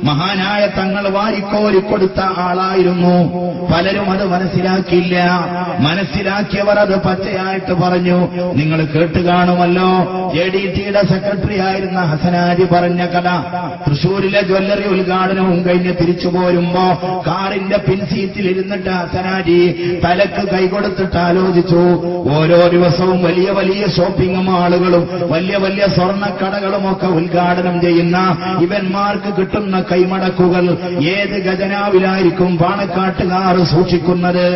മഹാനായ തങ്ങൾ വാരിക്കോരിക്കൊടുത്ത ആളായിരുന്നു. പലരും അത് മനസ്സിലാക്കിയില്ല. മനസ്സിലാക്കിയവർ അത് പച്ചയായിട്ട് പറഞ്ഞു. നിങ്ങൾ കേട്ട് കാണുമല്ലോ, JDT-യുടെ സെക്രട്ടറി ആയിരുന്ന ഹസനാജി പറഞ്ഞ കഥ. തൃശൂരിലെ ജ്വല്ലറി ഉദ്ഘാടനവും കഴിഞ്ഞ് തിരിച്ചു പോരുമ്പോ കാറിന്റെ പിൻസീറ്റിൽ ഇരുന്നിട്ട് ഹസനാജി തലക്ക് കൈകൊടുത്തിട്ട് ആലോചിച്ചു, ഓരോ ദിവസവും വലിയ വലിയ ഷോപ്പിംഗ് മാളുകളും വലിയ വലിയ സ്വർണ്ണക്കടകളും ഒക്കെ ഉദ്ഘാടനം ചെയ്യുന്ന ഇവന്മാർക്ക് കിട്ടുന്ന കൈമടക്കുകൾ ഏത് ഖജനാവിലായിരിക്കും പാണക്കാട്ടുകാർ സൂക്ഷിക്കുന്നത്?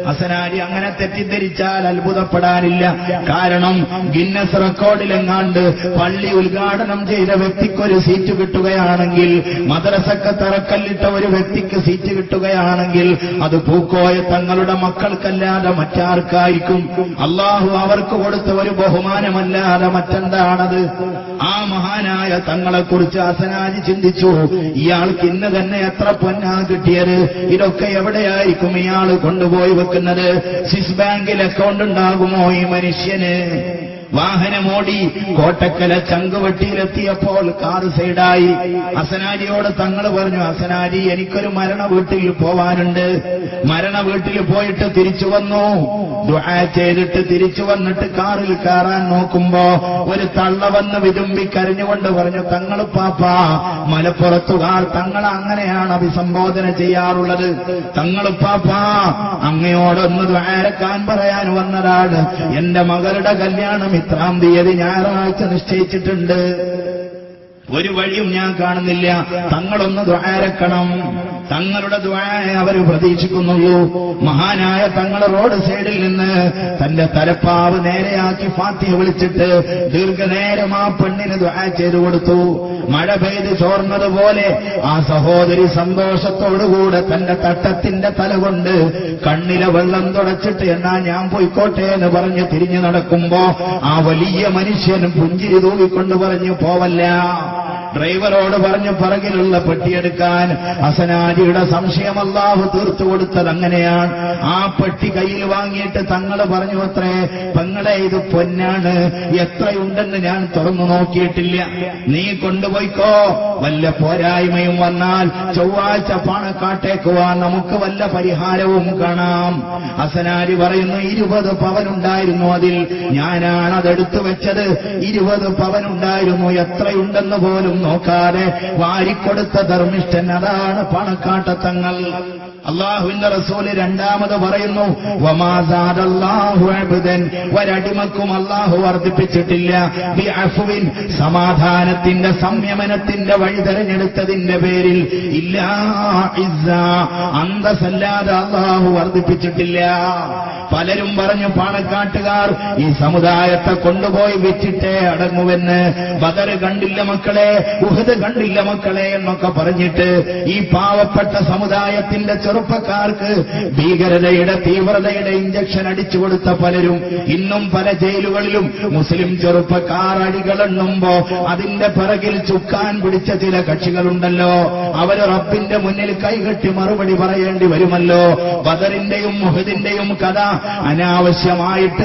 ഹസനാജി അങ്ങനെ തെറ്റിദ്ധരിച്ചാൽ അത്ഭുതപ്പെടാനില്ല. കാരണം ഗിന്നസ് റെക്കോർഡിലെങ്ങാണ്ട് പള്ളി ഉദ്ഘാടനം ചെയ്ത വ്യക്തിക്കൊരു സീറ്റ് കിട്ടുകയാണെങ്കിൽ, മദ്രസക്ക് തറക്കല്ലിട്ട ഒരു വ്യക്തിക്ക് സീറ്റ് കിട്ടുകയാണെങ്കിൽ അത് പൂക്കോയ തങ്ങളുടെ മക്കൾക്കല്ലാതെ മറ്റാർക്കായിരിക്കും? അള്ളാഹു അവർക്ക് കൊടുത്ത ഒരു ബഹുമാനമല്ലാതെ മറ്റെന്താണത്? ആ മഹാനായ തങ്ങളെക്കുറിച്ച് ഹസനാജി ചിന്തിച്ചു, ഇയാൾക്ക് ഇന്ന് തന്നെ എത്ര പൊന്നാ കിട്ടിയത്, ഇതൊക്കെ എവിടെയായിരിക്കും ഇയാൾ കൊണ്ടുപോയി വെക്കുന്നത്? സ്വിസ് ബാങ്കിൽ അക്കൗണ്ട് ഉണ്ടാകുമോ ഈ മനുഷ്യന്? വാഹനമോടി കോട്ടക്കല ചങ്കുവെട്ടിയിലെത്തിയപ്പോൾ കാറ് സൈഡായി. ഹസനാജിയോട് തങ്ങൾ പറഞ്ഞു, ഹസനാജി എനിക്കൊരു മരണ വീട്ടിൽ പോവാനുണ്ട്. മരണ വീട്ടിൽ പോയിട്ട് തിരിച്ചു വന്നു. ദുആ ചെയ്തിട്ട് തിരിച്ചു വന്നിട്ട് കാറിൽ കയറാൻ നോക്കുമ്പോ ഒരു തള്ള വന്ന് വിതുമ്പി കരഞ്ഞുകൊണ്ട് പറഞ്ഞു, തങ്ങൾ പാപ്പ, മലപ്പുറത്തുകാർ തങ്ങളെ അങ്ങനെയാണ് അഭിസംബോധന ചെയ്യാറുള്ളത്. തങ്ങൾ പാപ്പ, അങ്ങയോടൊന്ന് ദുആരക്കാൻ പറയാൻ വന്നതാണ്. എന്റെ മകളുടെ കല്യാണം 3-ാം തീയതി ഞായറാഴ്ച നിശ്ചയിച്ചിട്ടുണ്ട്. ഒരു വഴിയും ഞാൻ കാണുന്നില്ല. തങ്ങളൊന്ന് ദുആരക്കണം. തങ്ങളുടെ ദുആയെ അവർ പ്രതീക്ഷിക്കുന്നുള്ളൂ. മഹാനായ തങ്ങൾ റോഡ് സൈഡിൽ നിന്ന് തന്റെ തലപ്പാവ് നേരെയാക്കി ഫാത്തിഹ വിളിച്ചിട്ട് ദീർഘനേരം ആ പെണ്ണിന് ദുആ ചെയ്തു കൊടുത്തു. മഴ പെയ്ത് ചോർന്നതുപോലെ ആ സഹോദരി സന്തോഷത്തോടുകൂടെ തന്റെ തട്ടത്തിന്റെ തല കൊണ്ട് കണ്ണിലെ വെള്ളം തുടച്ചിട്ട് എന്നാ ഞാൻ പോയിക്കോട്ടെ എന്ന് പറഞ്ഞ് തിരിഞ്ഞു നടക്കുമ്പോ ആ വലിയ മനുഷ്യൻ പുഞ്ചിരി തൂകിക്കൊണ്ട് പറഞ്ഞു, പോവല്ല. ഡ്രൈവറോട് പറഞ്ഞു പിറകിലുള്ള പെട്ടിയെടുക്കാൻ. ഹസനാജിയുടെ സംശയം അല്ലാഹു തീർത്തു കൊടുത്തത് അങ്ങനെയാണ്. ആ പെട്ടി കയ്യിൽ വാങ്ങിയിട്ട് തങ്ങൾ പറഞ്ഞു, അത്രേ പെങ്ങളെ, ഇത് പൊന്നാണ്, എത്രയുണ്ടെന്ന് ഞാൻ തുറന്നു നോക്കിയിട്ടില്ല, നീ കൊണ്ടുപോയിക്കോ. വല്ല പോരായ്മയും വന്നാൽ ചൊവ്വാഴ്ച പാണക്കാട്ടേക്ക് വാ, നമുക്ക് വല്ല പരിഹാരവും കാണാം. ഹസനാജി പറയുന്നു, 20 പവനുണ്ടായിരുന്നു അതിൽ, ഞാനാണ് അതെടുത്തു വെച്ചത്. 20 പവനുണ്ടായിരുന്നു, എത്രയുണ്ടെന്ന് പോലും നോക്കാതെ വാരിക്കൊടുത്ത ധർമ്മിഷ്ഠൻ അതാണ് പാണക്കാട്ടത്തങ്ങൾ. അള്ളാഹുവിന്റെ റസൂല് രണ്ടാമത് പറയുന്നു, വമാ സാദല്ലാഹു അബ്ദൻ, ഒരടിമക്കും അള്ളാഹു വർദ്ധിപ്പിച്ചിട്ടില്ല, ബിഅഫ്വിൻ, സമാധാനത്തിന്റെ സംയമനത്തിന്റെ വഴി തെരഞ്ഞെടുത്തതിന്റെ പേരിൽ, ഇല്ലാ ഇസ്സ, അന്തസ്സല്ലാതെ അള്ളാഹു വർദ്ധിപ്പിച്ചിട്ടില്ല. പലരും പറഞ്ഞു, പാണക്കാട്ടുകാർ ഈ സമുദായത്തെ കൊണ്ടുപോയി വിറ്റിട്ടേ അടങ്ങുവെന്ന്. ബദർ കണ്ടില്ല മക്കളെ, ഉഹദ് കണ്ടില്ല മക്കളെ എന്നൊക്കെ പറഞ്ഞിട്ട് ഈ പാവപ്പെട്ട സമുദായത്തിന്റെ ചെറുപ്പക്കാർക്ക് ഭീകരതയുടെ തീവ്രതയുടെ ഇഞ്ചക്ഷൻ അടിച്ചു കൊടുത്ത പലരും ഇന്നും പല ജയിലുകളിലും മുസ്ലിം ചെറുപ്പക്കാർ അടികളെണ്ണുമ്പോ അതിന്റെ പിറകിൽ ചുക്കാൻ പിടിച്ച ചില കക്ഷികളുണ്ടല്ലോ, അവർ റബ്ബിന്റെ മുന്നിൽ കൈകെട്ടി മറുപടി പറയേണ്ടി വരുമല്ലോ. ബദറിന്റെയും ഉഹദിന്റെയും കഥ അനാവശ്യമായിട്ട്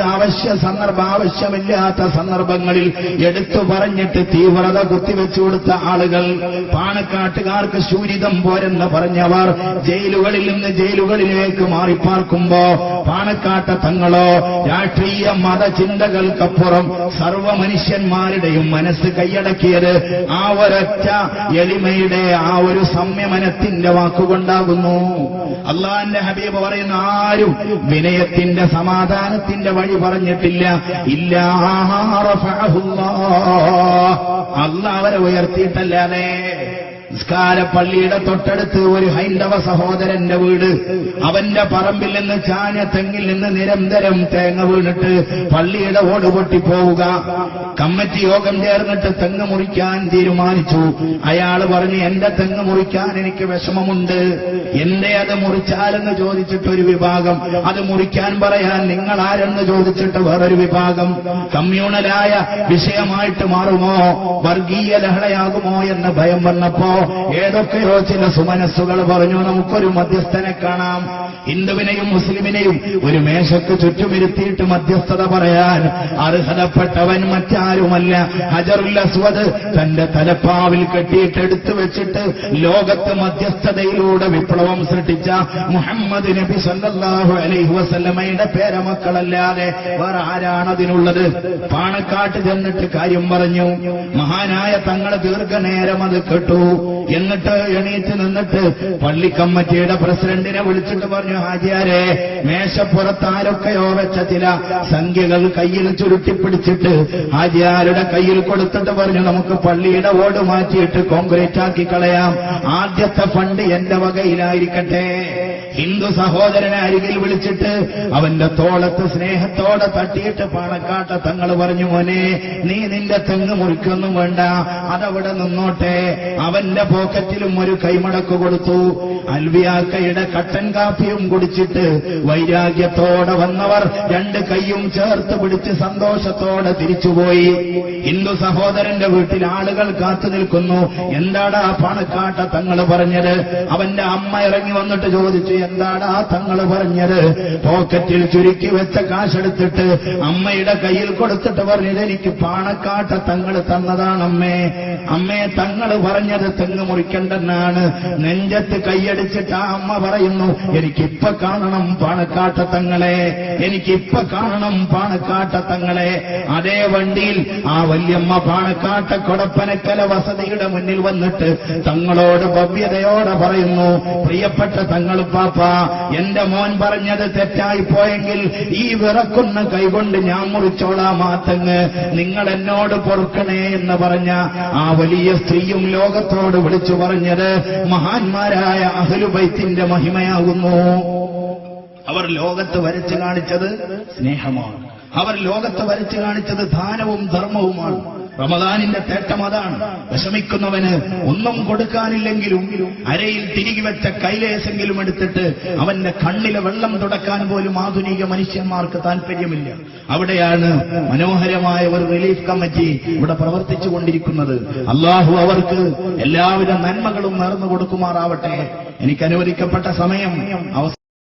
ആവശ്യമില്ലാത്ത സന്ദർഭങ്ങളിൽ എടുത്തു പറഞ്ഞിട്ട് തീവ്രത കുത്തിവെച്ചു കൊടുത്ത ആളുകൾ, പാണക്കാട്ടുകാർക്ക് ശൂരിതം പോരെന്ന് പറഞ്ഞവർ ജയിലുകളിൽ നിന്ന് ജയിലുകളിലേക്ക് മാറിപ്പാർക്കുമ്പോ പാണക്കാട്ട തങ്ങളോ രാഷ്ട്രീയ മതചിന്തകൾക്കപ്പുറം സർവ്വ മനുഷ്യന്മാരുടെയും മനസ്സ് കൈയടക്കിയത് ആ ഒരൊറ്റ എളിമയുടെ ആ ഒരു സംയമനത്തിന്റെ വാക്കുകൊണ്ടാകുന്നു. അള്ളാന്റെ ഹബീബ് പറയുന്ന ആരും വിനയത്തിന്റെ സമാധാനത്തിന്റെ വഴി പറഞ്ഞിട്ടില്ല. ഇല്ലാ അള്ളാഹ് അവരെ ഉയർത്തിയിട്ടല്ലാതെ. നിസ്കാരപ്പള്ളിയുടെ തൊട്ടടുത്ത് ഒരു ഹൈന്ദവ സഹോദരന്റെ വീട്, അവന്റെ പറമ്പിൽ നിന്ന് ചാഞ്ഞ തെങ്ങിൽ നിന്ന് നിരന്തരം തേങ്ങ വീണിട്ട് പള്ളിയുടെ ഓട് പൊട്ടിപ്പോവുക. കമ്മിറ്റി യോഗം ചേർന്നിട്ട് തെങ്ങ് മുറിക്കാൻ തീരുമാനിച്ചു. അയാൾ പറഞ്ഞു, എന്റെ തെങ്ങ് മുറിക്കാൻ എനിക്ക് വിഷമമുണ്ട്, എന്റെ അത് മുറിച്ചാലെന്ന് ചോദിച്ചിട്ടൊരു വിഭാഗം, അത് മുറിക്കാൻ പറയാൻ നിങ്ങൾ ആരെന്ന് ചോദിച്ചിട്ട് വേറൊരു വിഭാഗം. കമ്മ്യൂണലായ വിഷയമായിട്ട് മാറുമോ, വർഗീയ ലഹളയാകുമോ എന്ന ഭയം വന്നപ്പോ ഏതൊക്കെയോ ചില സുമനസ്സുകൾ പറഞ്ഞു, നമുക്കൊരു മധ്യസ്ഥനെ കാണാം. ഹിന്ദുവിനെയും മുസ്ലിമിനെയും ഒരു മേശക്ക് ചുറ്റുമിരുത്തിയിട്ട് മധ്യസ്ഥത പറയാൻ അർഹതപ്പെട്ടവൻ മറ്റാരുമല്ല, ഹജറുൽ അസ്വദ് തന്റെ തലപ്പാവിൽ കെട്ടിയിട്ട് എടുത്തു വെച്ചിട്ട് ലോകത്ത് മധ്യസ്ഥതയിലൂടെ വിപ്ലവം സൃഷ്ടിച്ച മുഹമ്മദ് നബി സല്ലല്ലാഹു അലൈഹി വസല്ലമയുടെ പേരമക്കളല്ലാതെ വേറെ ആരാണതിനുള്ളത്? പാണക്കാട്ട് ചെന്നിട്ട് കാര്യം പറഞ്ഞു. മഹാനായ തങ്ങൾ ദീർഘനേരം അത് കേട്ടു. എന്നിട്ട് എണീറ്റ് നിന്നിട്ട് പള്ളി കമ്മിറ്റിയുടെ പ്രസിഡന്റിനെ വിളിച്ചിട്ട് പറഞ്ഞു, ഹാജിയാരെ, മേശപ്പുറത്ത് ആരൊക്കെയോ വെച്ച ചില സംഖ്യകൾ കയ്യിൽ ചുരുട്ടിപ്പിടിച്ചിട്ട് ഹാജിയാരുടെ കയ്യിൽ കൊടുത്തിട്ട് പറഞ്ഞു, നമുക്ക് പള്ളിയുടെ ഓട് മാറ്റിയിട്ട് കോൺക്രീറ്റ് ആക്കി കളയാം. ആദ്യത്തെ ഫണ്ട് എന്റെ വകയിലായിരിക്കട്ടെ. ഹിന്ദു സഹോദരനെ അരികിൽ വിളിച്ചിട്ട് അവന്റെ തോളത്ത് സ്നേഹത്തോടെ തട്ടിയിട്ട് പാണക്കാട്ട തങ്ങൾ പറഞ്ഞു, മോനെ, നീ നിന്റെ തെങ്ങ് മുറിക്കൊന്നും വേണ്ട, അതവിടെ നിന്നോട്ടെ. അവന്റെ പോക്കറ്റിലും ഒരു കൈമടക്ക് കൊടുത്തു. അൽവിയാക്കയുടെ കട്ടൻ കാപ്പിയും കുടിച്ചിട്ട് വൈരാഗ്യത്തോടെ വന്നവർ രണ്ട് കൈയും ചേർത്ത് പിടിച്ച് സന്തോഷത്തോടെ തിരിച്ചുപോയി. ഹിന്ദു സഹോദരന്റെ വീട്ടിൽ ആളുകൾ കാത്തു നിൽക്കുന്നു. എന്താടാ പാണക്കാട്ട തങ്ങൾ പറഞ്ഞത്? അവന്റെ അമ്മ ഇറങ്ങി വന്നിട്ട് ചോദിച്ചു, എന്താടാ തങ്ങൾ പറഞ്ഞത്? പോക്കറ്റിൽ ചുരുക്കി വെച്ച കാശെടുത്തിട്ട് അമ്മയുടെ കയ്യിൽ കൊടുത്തിട്ട് പറഞ്ഞത്, എനിക്ക് പാണക്കാട്ട തങ്ങൾ തന്നതാണമ്മേ. അമ്മേ, തങ്ങൾ പറഞ്ഞത് തെങ്ങ് മുറിക്കണ്ടെന്നാണ്. നെഞ്ചത്ത് കൈയടിച്ചിട്ട് ആ അമ്മ പറയുന്നു, എനിക്കിപ്പ കാണണം പാണക്കാട്ട തങ്ങളെ, എനിക്കിപ്പ കാണണം പാണക്കാട്ട തങ്ങളെ. അതേ വണ്ടിയിൽ ആ വല്യമ്മ പാണക്കാട്ട കൊടപ്പനക്കല വസതിയുടെ മുന്നിൽ വന്നിട്ട് തങ്ങളോട് ഭവ്യതയോടെ പറയുന്നു, പ്രിയപ്പെട്ട തങ്ങൾ പാപ്പ, എന്റെ മോൻ പറഞ്ഞത് തെറ്റായി പോയെങ്കിൽ ഈ വിറക്കുന്ന കൈകൊണ്ട് ഞാൻ മുറിച്ചോളാം ആ തെങ്ങ്, നിങ്ങൾ എന്നോട് പൊറുക്കണേ എന്ന് പറഞ്ഞ ആ വലിയ സ്ത്രീയും ലോകത്തോട് വിളിച്ചു പറഞ്ഞത് മഹാന്മാരായ അഹ്ലു ബൈത്തിന്റെ മഹിമയാകുന്നു. അവർ ലോകത്ത് വരച്ചു കാണിച്ചത് സ്നേഹമാണ്. അവർ ലോകത്ത് വരച്ചു കാണിച്ചത് ദാനവും ധർമ്മവുമാണ്. റമദാനിന്റെ തേട്ടം അതാണ്. വിഷമിക്കുന്നവന് ഒന്നും കൊടുക്കാനില്ലെങ്കിലും അരയിൽ തിരികെ വെച്ച കൈലേശെങ്കിലും എടുത്തിട്ട് അവന്റെ കണ്ണിലെ വെള്ളം തുടക്കാൻ പോലും ആധുനിക മനുഷ്യന്മാർക്ക് താല്പര്യമില്ല. അവിടെയാണ് മനോഹരമായ ഒരു റിലീഫ് കമ്മിറ്റി ഇവിടെ പ്രവർത്തിച്ചു കൊണ്ടിരിക്കുന്നത്. അള്ളാഹു അവർക്ക് എല്ലാവിധ നന്മകളും നേർന്നു കൊടുക്കുമാറാവട്ടെ. എനിക്ക് അനുവദിക്കപ്പെട്ട സമയം